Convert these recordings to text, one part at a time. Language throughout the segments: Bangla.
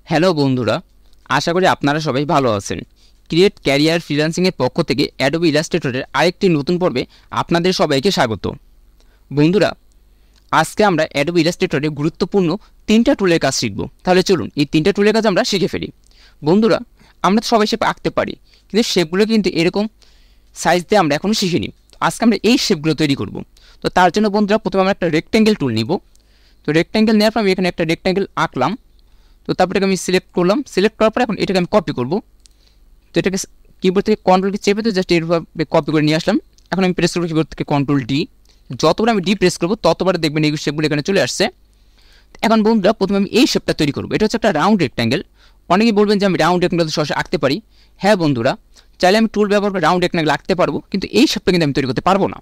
হ্যালো বন্ধুরা, আশা করি আপনারা সবাই ভালো আছেন। ক্রিয়েট ক্যারিয়ার ফ্রিল্যান্সিংয়ের পক্ষ থেকে অ্যাডোবি ইলাস্ট্রেটরের আরেকটি নতুন পর্বে আপনাদের সবাইকে স্বাগত। বন্ধুরা, আজকে আমরা অ্যাডোবি ইলাস্ট্রেটরে গুরুত্বপূর্ণ 3টা টুলের কাজ শিখব। তাহলে চলুন এই 3টা টুলের কাজ আমরা শিখে ফেলি। বন্ধুরা, আমরা তো সবাই শেপ আঁকতে পারি, কিন্তু শেপগুলো কিন্তু এরকম সাইজ দিয়ে আমরা এখনও শিখিনি। আজকে আমরা এই শেপগুলো তৈরি করব। তো তার জন্য বন্ধুরা প্রথমে আমরা একটা রেক্ট্যাঙ্গেল টুল নিব। তো রেক্ট্যাঙ্গেল নেওয়ার পর আমি এখানে একটা রেক্ট্যাঙ্গেল আঁকলাম। তো তারপরে আমি সিলেক্ট করলাম। সিলেক্ট করার পর এখন এটাকে আমি কপি করব। তো এটাকে কিবোর্ড থেকে কন্ট্রোল চেপে তো জাস্ট এইভাবে কপি করে নিয়ে আসলাম। এখন আমি প্রেস করবো কিবোর্ড থেকে কন্ট্রোল ডি। যতবার আমি ডি প্রেস করবো ততবার দেখবেন এই শেপগুলো এখানে চলে আসছে। এখন বন্ধুরা প্রথমে আমি এই শেপটা তৈরি করবো। এটা হচ্ছে একটা রাউন্ড রেক্ট্যাঙ্গেল। অনেকেই বলবেন যে আমি রাউন্ড রেক্ট্যাঙ্গেল সহজে আঁকতে পারি। হ্যাঁ বন্ধুরা, চাইলে আমি টুল ব্যবহার করে রাউন্ড রেক্ট্যাঙ্গেল আঁকতে পারবো, কিন্তু এই শেপটা কিন্তু আমি তৈরি করতে পারবো না।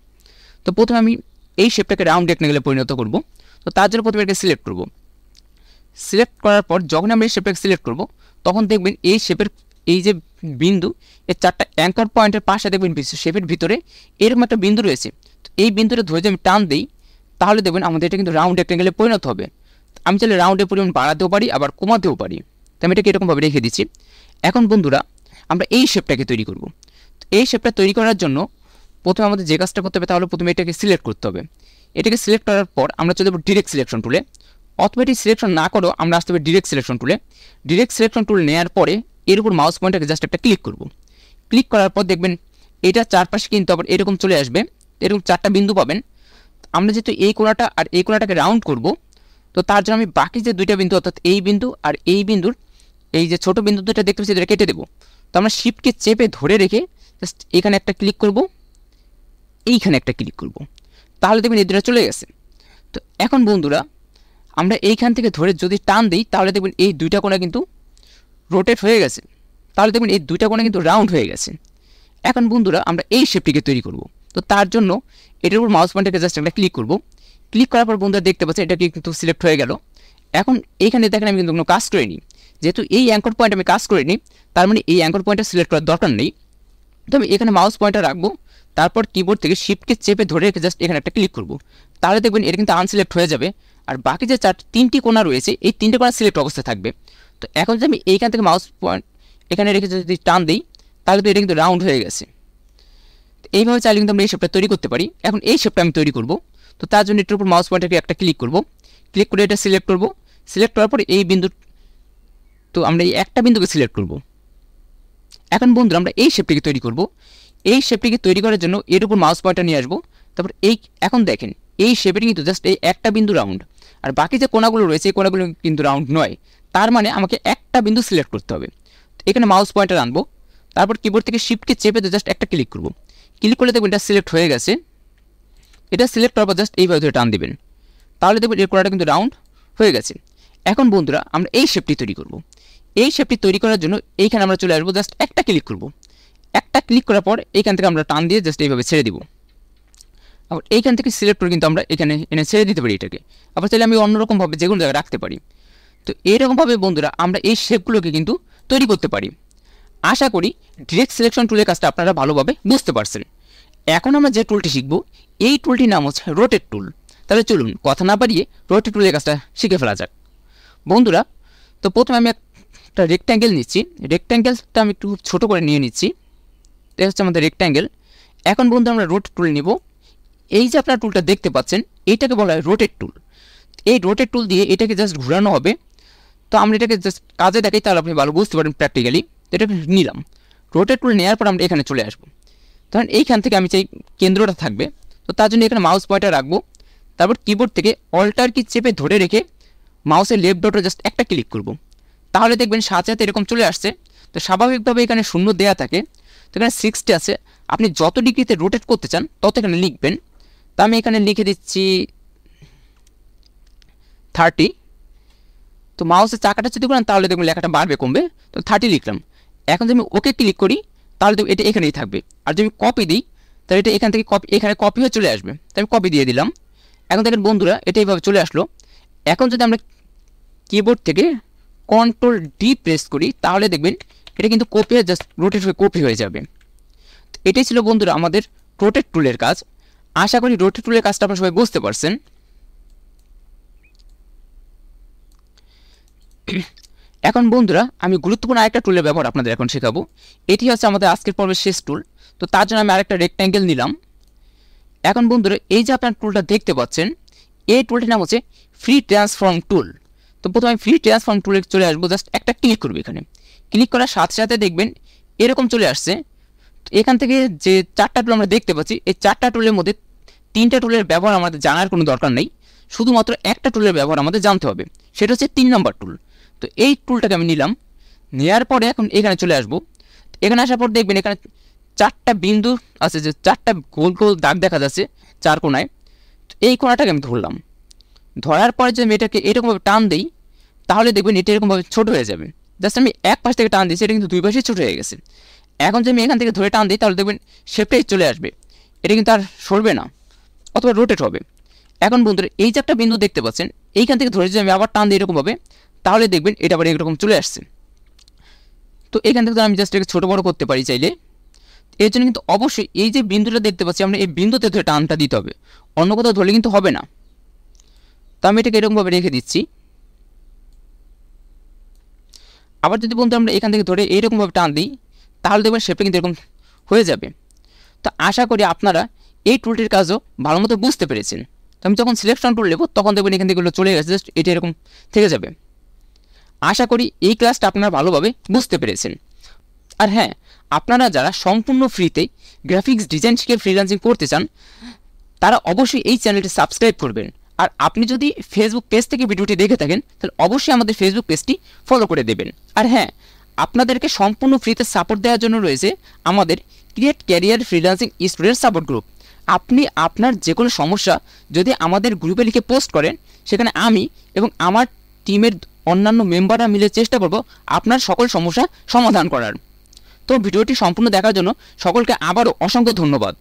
তো প্রথমে আমি এই শেপটাকে রাউন্ড রেক্ট্যাঙ্গেলে পরিণত করবো। তো তার জন্য প্রথমে এটাকে সিলেক্ট করবো। সিলেক্ট করার পর যখন আমরা এই শেপটাকে সিলেক্ট করব, তখন দেখবেন এই শেপের এই যে বিন্দু, এর 4টা অ্যাঙ্কার পয়েন্টের পাশে দেখবেন শেপের ভিতরে এরকম একটা বিন্দু রয়েছে। তো এই বিন্দুটা ধরে যদি আমি টান দিই, তাহলে দেখবেন আমাদের এটা কিন্তু রাউন্ড রেক্ট্যাঙ্গেলে পরিণত হবে। আমি চাইলে রাউন্ডের পরিমাণ বাড়াতেও পারি, আবার কমাতেও পারি। তো আমি এটাকে এরকমভাবে রেখে দিচ্ছি। এখন বন্ধুরা আমরা এই শেপটাকে তৈরি করব। এই শেপটা তৈরি করার জন্য প্রথমে আমাদের যে কাজটা করতে হবে, তাহলে প্রথমে এটাকে সিলেক্ট করতে হবে। এটাকে সিলেক্ট করার পর আমরা চলে যাবো ডিরেক্ট সিলেকশন টুলে। অটোমেটিক সিলেকশন না করো, আমরা আসতে হবে ডিরেক্ট সিলেকশন টুলে। ডিরেক্ট সিলেকশন টুল নেওয়ার পরে এর উপর মাউস পয়েন্টটাকে জাস্ট একটা ক্লিক করব। ক্লিক করার পর দেখবেন এটা চারপাশে কিন্তু আবার এরকম চলে আসবে। এরকম 4টা বিন্দু পাবেন। আমরা যেহেতু এই কোণাটা আর এই কোণাটাকে রাউন্ড করব, তো তার জন্য আমি বাকি যে 2টা বিন্দু, অর্থাৎ এই বিন্দু আর এই বিন্দুর এই যে ছোটো বিন্দু দুটো দেখতে পাচ্ছি, এটা কেটে দেবো। তো আমরা শিফটকে চেপে ধরে রেখে জাস্ট এখানে একটা ক্লিক করব, এইখানে একটা ক্লিক করব। তাহলে দেখবেন এই দুটো চলে গেছে। তো এখন বন্ধুরা আমরা এইখান থেকে ধরে যদি টান দিই, তাহলে দেখবেন এই 2টা কোণা কিন্তু রোটেট হয়ে গেছে। তাহলে দেখবেন এই 2টা কোণা কিন্তু রাউন্ড হয়ে গেছে। এখন বন্ধুরা আমরা এই শেপটিকে তৈরি করব। তো তার জন্য এটার উপর মাউস পয়েন্টটাকে জাস্ট একটা ক্লিক করব। ক্লিক করার পর বন্ধুরা দেখতে পাচ্ছেন এটা কিন্তু সিলেক্ট হয়ে গেল। এখন এইখানে দেখেন আমি কিন্তু কোনো কাজ করিনি, যেহেতু এই অ্যাঙ্কর পয়েন্ট আমি কাজ করিনি, তার মানে এই অ্যাঙ্কর পয়েন্টটা সিলেক্ট করার দরকার নেই। তো আমি এখানে মাউস পয়েন্টটা রাখবো, তারপর কিবোর্ড থেকে শিফটকে চেপে ধরে রেখে জাস্ট এখানে একটা ক্লিক করব। তাহলে দেখবেন এটা কিন্তু আনসিলেক্ট হয়ে যাবে, আর বাকি যে 3টি কোণা রয়েছে এই 3টে কোণা সিলেক্ট অবস্থায় থাকবে। তো এখন যদি আমি এইখান থেকে মাউস পয়েন্ট এখানে রেখে যদি টান দিই, তাহলে তো এটা কিন্তু রাউন্ড হয়ে গেছে। তো এইভাবে চাইলে কিন্তু আমরা এই শেপটা তৈরি করতে পারি। এখন এই শেপটা আমি তৈরি করব। তো তার জন্য এটার উপর মাউস পয়েন্টটাকে একটা ক্লিক করব। ক্লিক করে এটা সিলেক্ট করব। সিলেক্ট করার পর এই বিন্দু, তো আমরা এই একটা বিন্দুকে সিলেক্ট করব। এখন বন্ধুরা আমরা এই শেপটিকে তৈরি করব। এই শেপটিকে তৈরি করার জন্য এর উপর মাউস পয়েন্টটা নিয়ে আসবো। তারপর এখন দেখেন এই শেপের কিন্তু জাস্ট এই একটা বিন্দু রাউন্ড, আর বাকি যে কোণাগুলো রয়েছে এই কোণাগুলো কিন্তু রাউন্ড নয়। তার মানে আমাকে একটা বিন্দু সিলেক্ট করতে হবে। এখানে মাউস পয়েন্টার আনবো, তারপর কিবোর্ড থেকে শিফটকে চেপে জাস্ট একটা ক্লিক করব। ক্লিক করলে দেখবেন এটা সিলেক্ট হয়ে গেছে। এটা সিলেক্ট করার পর জাস্ট এইভাবে ধরে টান দিবেন, তাহলে দেখবেন এর কোণাটা কিন্তু রাউন্ড হয়ে গেছে। এখন বন্ধুরা আমরা এই শেপটি তৈরি করব। এই শেপটি তৈরি করার জন্য এইখানে আমরা চলে আসবো, জাস্ট একটা ক্লিক করব। একটা ক্লিক করার পর এইখান থেকে আমরা টান দিয়ে জাস্ট এইভাবে ছেড়ে দিব। আবার এইখান থেকে সিলেক্ট করে কিন্তু আমরা এখানে এনে ছেড়ে দিতে পারি এটাকে। আবার চাইলে আমি অন্যরকমভাবে যেগুলো জায়গায় রাখতে পারি। তো এইরকমভাবে বন্ধুরা আমরা এই শেপগুলোকে কিন্তু তৈরি করতে পারি। আশা করি ডিরেক্ট সিলেকশন টুলের কাজটা আপনারা ভালোভাবে বুঝতে পারছেন। এখন আমরা যে টুলটি শিখব, এই টুলটির নাম হচ্ছে রোটেট টুল। তাহলে চলুন কথা না বাড়িয়ে রোটেট টুলের কাজটা শিখে ফেলা যাক। বন্ধুরা, তো প্রথমে আমি একটা রেক্ট্যাঙ্গেল নিচ্ছি। রেক্ট্যাঙ্গেলটা আমি একটু ছোটো করে নিয়ে নিচ্ছি। এটা হচ্ছে আমাদের রেক্ট্যাঙ্গেল। এখন বন্ধু আমরা রোটেট টুল নিব। এই যে আপনারা টুলটা দেখতে পাচ্ছেন, এইটাকে বলা হয় রোটেট টুল। এই রোটেট টুল দিয়ে এটাকে জাস্ট ঘোরানো হবে। তো আমরা এটাকে জাস্ট কাজে দেখাই, তাহলে আপনি ভালো বুঝতে পারেন প্র্যাকটিক্যালি। তো এটাকে নিলাম। রোটেট টুল নেওয়ার পর আমরা এখানে চলে আসবো। তখন এইখান থেকে আমি চাই কেন্দ্রটা থাকবে। তো তার জন্য এখানে মাউস পয়েন্টার রাখবো। তারপর কিবোর্ড থেকে অল্টার কি চেপে ধরে রেখে মাউসের লেফট ডটে জাস্ট একটা ক্লিক করব। তাহলে দেখবেন সাথে সাথে এরকম চলে আসছে। তো স্বাভাবিকভাবে এখানে শূন্য দেওয়া থাকে। তো এখানে 60 আছে। আপনি যত ডিগ্রিতে রোটেট করতে চান তত এখানে লিখবেন। তো আমি এখানে লিখে দিচ্ছি 30। তো মাউসের চাকাটা যদি করেন তাহলে দেখবেন লেখাটা বাড়বে কমবে। তো 30 লিখলাম। এখন যদি আমি ওকে ক্লিক করি, তাহলে দেখবেন এটা এখানেই থাকবে। আর যদি আমি কপি দিই, তাহলে এটা এখান থেকে এখানে কপি হয়ে চলে আসবে। তো আমি কপি দিয়ে দিলাম। এখন দেখেন বন্ধুরা এটা এইভাবে চলে আসলো। এখন যদি আমরা কিবোর্ড থেকে কন্ট্রোল ডি প্রেস করি, তাহলে দেখবেন এটা কিন্তু কপি হয়ে জাস্ট রোটেট হয়ে কপি হয়ে যাবে। তো এটাই ছিল বন্ধুরা আমাদের রোটেট টুলের কাজ। আশা করি রোটেট টুলের কাজটা আপনারা সবাই বুঝতে পারছেন। এখন বন্ধুরা আমি গুরুত্বপূর্ণ আরেকটা টুলের ব্যবহার আপনাদের এখন শেখাবো। এটি হচ্ছে আমাদের আজকের পর্বের শেষ টুল। তো তার জন্য আমি আরেকটা রেক্ট্যাঙ্গেল নিলাম। এখন বন্ধুরা এই যে আপনার টুলটা দেখতে পাচ্ছেন, এই টুলটির নাম হচ্ছে ফ্রি ট্রান্সফর্ম টুল। তো প্রথমে আমি ফ্রি ট্রান্সফর্ম টুলে চলে আসবো, জাস্ট একটা ক্লিক করবো। এখানে ক্লিক করার সাথে সাথে দেখবেন এরকম চলে আসছে। এখান থেকে যে 4টা টুল আমরা দেখতে পাচ্ছি, এই 4টা টুলের মধ্যে 3টা টুলের ব্যবহার আমাদের জানার কোনো দরকার নেই, শুধুমাত্র একটা টুলের ব্যবহার আমাদের জানতে হবে, সেটা হচ্ছে 3 নম্বর টুল। তো এই টুলটাকে আমি নিলাম, নেওয়ার পরে এখন এখানে চলে আসবো। এখানে আসার পর দেখবেন এখানে 4টা বিন্দু আছে, যে 4টা গোল গোল দাগ দেখা যাচ্ছে 4 কোণায়। এই কোণাটাকে আমি ধরলাম, ধরার পরে যদি আমি এটাকে এরকমভাবে টান দিই, তাহলে দেখবেন এটা এরকমভাবে ছোটো হয়ে যাবে। জাস্ট আমি এক পাশ থেকে টান দিয়েছি, এটা কিন্তু দুই পাশেই ছোটো হয়ে গেছে। এখন যদি আমি এখান থেকে ধরে টান দিই, তাহলে দেখবেন শেপটাই চলে আসবে, এটা কিন্তু আর সরবে না অথবা রোটেট হবে। এখন বন্ধুরা এই যে একটা বিন্দু দেখতে পাচ্ছেন, এইখান থেকে ধরে যদি আমি আবার টান দিই এরকমভাবে, তাহলে দেখবেন এটা আবার এরকম চলে আসছে। তো এখান থেকে আমি জাস্ট এটাকে ছোটো বড়ো করতে পারি চাইলে। এর জন্য কিন্তু অবশ্যই এই যে বিন্দুটা দেখতে পাচ্ছি আমরা, এই বিন্দুতে ধরে টানটা দিতে হবে, অন্য কোথাও ধরলে কিন্তু হবে না। তো আমি এটাকে এরকমভাবে রেখে দিচ্ছি। আবার যদি বন্ধু আমরা এখান থেকে ধরে এইরকমভাবে টান দিই, তাহলে দেখবেন শেপটা কিন্তু এরকম হয়ে যাবে। তো আশা করি আপনারা এই টুলটির কাজও ভালো মতো বুঝতে পেরেছেন। তো আমি যখন সিলেকশন টুল নেব, তখন দেখবেন এখান থেকে চলে গেছে, জাস্ট এটা এরকম থেকে যাবে। আশা করি এই ক্লাসটা আপনারা ভালোভাবে বুঝতে পেরেছেন। আর হ্যাঁ, আপনারা যারা সম্পূর্ণ ফ্রিতে গ্রাফিক্স ডিজাইন শিখে ফ্রিল্যান্সিং করতে চান, তারা অবশ্যই এই চ্যানেলটি সাবস্ক্রাইব করবেন। আর আপনি যদি ফেসবুক পেজ থেকে ভিডিওটি দেখে থাকেন, তাহলে অবশ্যই আমাদের ফেসবুক পেজটি ফলো করে দেবেন। আর হ্যাঁ, আপনাদেরকে সম্পূর্ণ ফ্রিতে সাপোর্ট দেওয়ার জন্য রয়েছে আমাদের create career freelancing student support group. আপনি আপনার যে কোনো সমস্যা যদি আমাদের গ্রুপে লিখে পোস্ট করেন, সেখানে আমি এবং আমার টিমের অন্যান্য মেম্বাররা মিলে চেষ্টা করব আপনার সকল সমস্যা সমাধান করার। তো ভিডিওটি সম্পূর্ণ দেখার জন্য সকলকে আবারও অসংখ্য ধন্যবাদ।